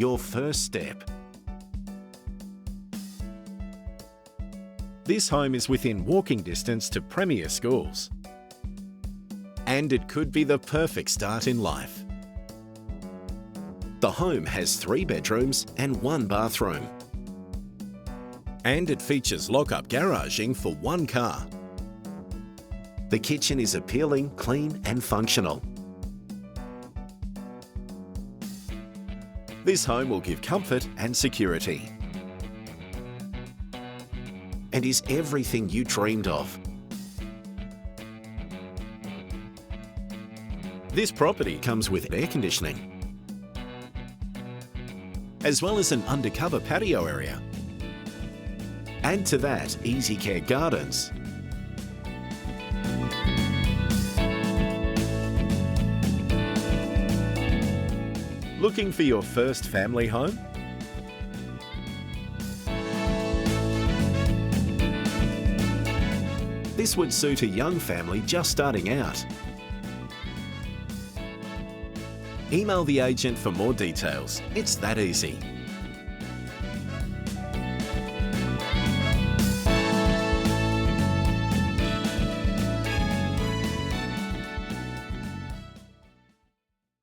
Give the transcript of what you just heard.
your first step. This home is within walking distance to premier schools. And it could be the perfect start in life. The home has 3 bedrooms and 1 bathroom. And it features lock-up garaging for 1 car. The kitchen is appealing, clean and functional. This home will give comfort and security. And is everything you dreamed of. This property comes with air conditioning, as well as an undercover patio area. Add to that easy care gardens, looking for your first family home? This would suit a young family just starting out. Email the agent for more details. It's that easy.